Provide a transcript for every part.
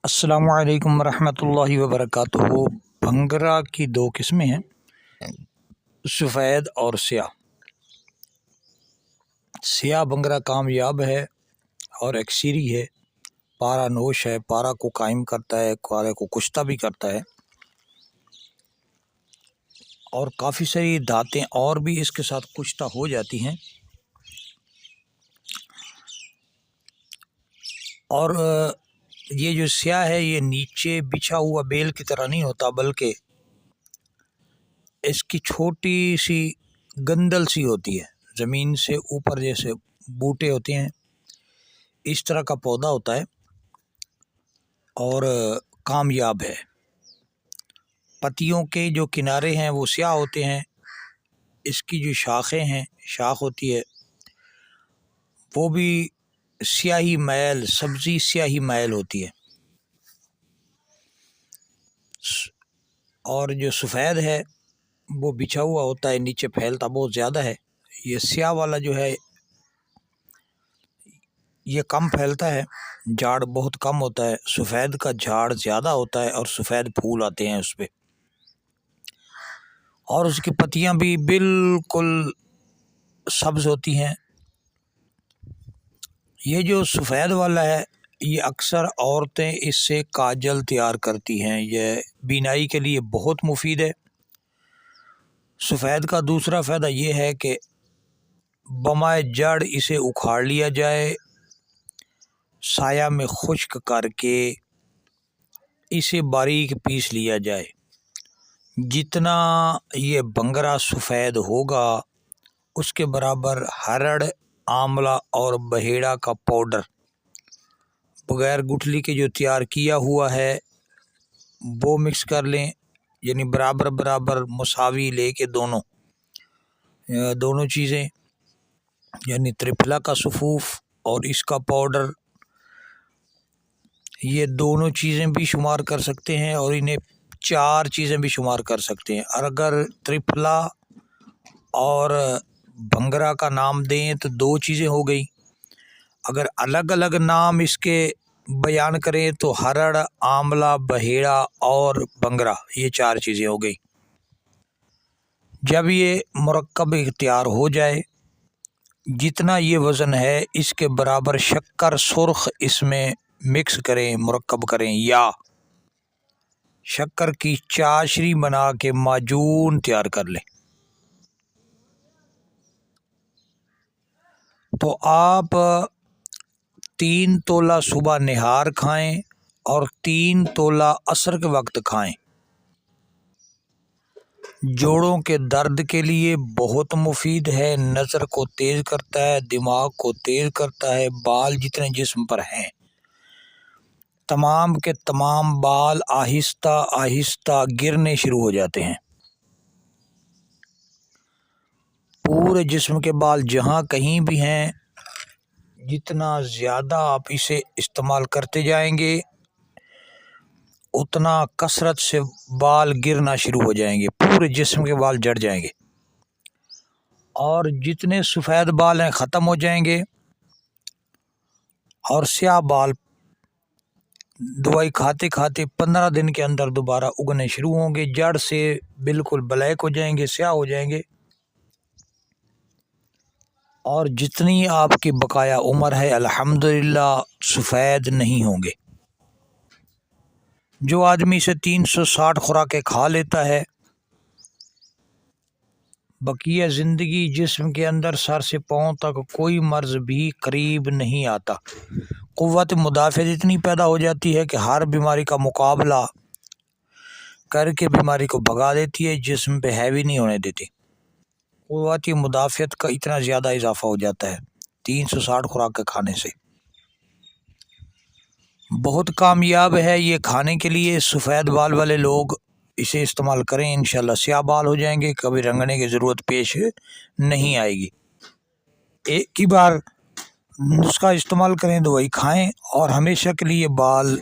السلام علیکم ورحمۃ اللہ وبرکاتہ۔ بھنگرا کی دو قسمیں ہیں، سفید اور سیاہ۔ سیاہ بھنگرا کامیاب ہے اور ایکسیری ہے، پارا نوش ہے، پارا کو قائم کرتا ہے، پارے کو کشتہ بھی کرتا ہے، اور کافی ساری دھاتیں اور بھی اس کے ساتھ کشتہ ہو جاتی ہیں۔ اور یہ جو سیاہ ہے یہ نیچے بچھا ہوا بیل کی طرح نہیں ہوتا، بلکہ اس کی چھوٹی سی گندل سی ہوتی ہے، زمین سے اوپر جیسے بوٹے ہوتے ہیں اس طرح کا پودا ہوتا ہے، اور کامیاب ہے۔ پتیوں کے جو کنارے ہیں وہ سیاہ ہوتے ہیں، اس کی جو شاخیں ہیں، شاخ ہوتی ہے وہ بھی سیاہی میل، سبزی سیاہی میل ہوتی ہے۔ اور جو سفید ہے وہ بچھا ہوا ہوتا ہے، نیچے پھیلتا بہت زیادہ ہے۔ یہ سیاہ والا جو ہے یہ کم پھیلتا ہے، جھاڑ بہت کم ہوتا ہے۔ سفید کا جھاڑ زیادہ ہوتا ہے اور سفید پھول آتے ہیں اس پہ، اور اس کی پتیاں بھی بالکل سبز ہوتی ہیں۔ یہ جو سفید والا ہے یہ اکثر عورتیں اس سے کاجل تیار کرتی ہیں، یہ بینائی کے لیے بہت مفید ہے۔ سفید کا دوسرا فائدہ یہ ہے کہ بمائے جڑ اسے اکھاڑ لیا جائے، سایہ میں خشک کر کے اسے باریک پیس لیا جائے۔ جتنا یہ بھنگرا سفید ہوگا اس کے برابر ہرڑ، آملہ اور بہیڑا کا پاؤڈر بغیر گٹھلی کے جو تیار کیا ہوا ہے وہ مکس کر لیں، یعنی برابر برابر مساوی لے کے دونوں چیزیں، یعنی ترپھلا کا سفوف اور اس کا پاؤڈر، یہ دونوں چیزیں بھی شمار کر سکتے ہیں، اور انہیں 4 چیزیں بھی شمار کر سکتے ہیں۔ اور اگر ترپھلا اور بھنگرا کا نام دیں تو 2 چیزیں ہو گئی، اگر الگ الگ نام اس کے بیان کریں تو ہرڑ، آملہ، بہیڑا اور بھنگرا، یہ 4 چیزیں ہو گئی۔ جب یہ مرکب تیار ہو جائے، جتنا یہ وزن ہے اس کے برابر شکر سرخ اس میں مکس کریں، مرکب کریں، یا شکر کی چاشنی بنا کے معجون تیار کر لیں۔ تو آپ 3 تولہ صبح نہار کھائیں اور 3 تولہ عصر کے وقت کھائیں۔ جوڑوں کے درد کے لیے بہت مفید ہے، نظر کو تیز کرتا ہے، دماغ کو تیز کرتا ہے۔ بال جتنے جسم پر ہیں تمام کے تمام بال آہستہ آہستہ گرنے شروع ہو جاتے ہیں۔ پورے جسم کے بال جہاں کہیں بھی ہیں، جتنا زیادہ آپ اسے استعمال کرتے جائیں گے اتنا کثرت سے بال گرنا شروع ہو جائیں گے، پورے جسم کے بال جڑ جائیں گے، اور جتنے سفید بال ہیں ختم ہو جائیں گے، اور سیاہ بال دوائی کھاتے کھاتے 15 دن کے اندر دوبارہ اگنے شروع ہوں گے، جڑ سے بالکل بلیک ہو جائیں گے، سیاہ ہو جائیں گے، اور جتنی آپ کی بقایا عمر ہے الحمدللہ سفید نہیں ہوں گے۔ جو آدمی سے 360 خوراکیں کھا لیتا ہے، بقیہ زندگی جسم کے اندر سر سے پاؤں تک کوئی مرض بھی قریب نہیں آتا۔ قوت مدافعت اتنی پیدا ہو جاتی ہے کہ ہر بیماری کا مقابلہ کر کے بیماری کو بھگا دیتی ہے، جسم پہ ہیوی نہیں ہونے دیتی۔ قوت مدافعت کا اتنا زیادہ اضافہ ہو جاتا ہے 360 خوراک کھانے سے۔ بہت کامیاب ہے یہ کھانے کے لیے، سفید بال والے لوگ اسے استعمال کریں، انشاءاللہ سیاہ بال ہو جائیں گے، کبھی رنگنے کی ضرورت پیش نہیں آئے گی۔ ایک ہی بار نسخہ استعمال کریں، دوائی کھائیں، اور ہمیشہ کے لیے بال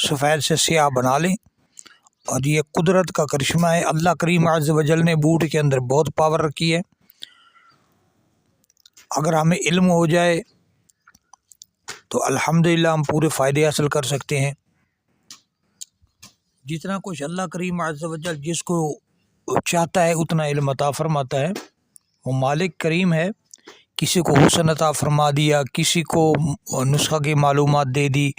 سفید سے سیاہ بنا لیں۔ اور یہ قدرت کا کرشمہ ہے، اللہ کریم عز و جل نے بوٹ کے اندر بہت پاور رکھی ہے۔ اگر ہمیں علم ہو جائے تو الحمدللہ ہم پورے فائدے حاصل کر سکتے ہیں۔ جتنا کچھ اللہ کریم عز و جل جس کو چاہتا ہے اتنا علم عطا فرماتا ہے۔ وہ مالک کریم ہے، کسی کو حسن عطا فرما دیا، کسی کو نسخہ کی معلومات دے دی،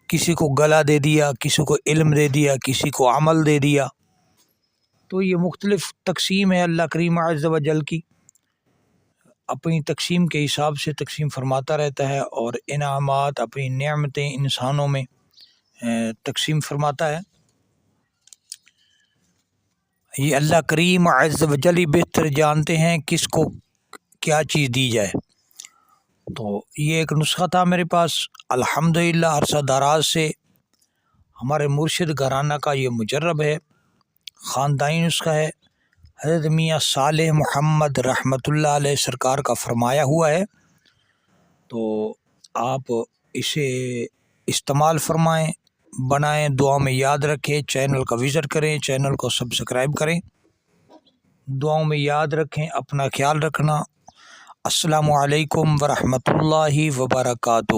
کسی کو گلا دے دیا، کسی کو علم دے دیا، کسی کو عمل دے دیا۔ تو یہ مختلف تقسیم ہے اللہ کریم عز و جل کی، اپنی تقسیم کے حساب سے تقسیم فرماتا رہتا ہے، اور انعامات اپنی نعمتیں انسانوں میں تقسیم فرماتا ہے۔ یہ اللہ کریم عز و جل ہی بہتر جانتے ہیں کس کو کیا چیز دی جائے۔ تو یہ ایک نسخہ تھا میرے پاس، الحمدللہ عرصہ دراز سے ہمارے مرشد گھرانہ کا یہ مجرب ہے، خاندانی نسخہ ہے، حضرت میاں صالح محمد رحمۃ اللہ علیہ سرکار کا فرمایا ہوا ہے۔ تو آپ اسے استعمال فرمائیں، بنائیں، دعا میں یاد رکھیں، چینل کا وزٹ کریں، چینل کو سبسکرائب کریں، دعاؤں میں یاد رکھیں، اپنا خیال رکھنا۔ السلام علیکم ورحمۃ اللہ وبرکاتہ۔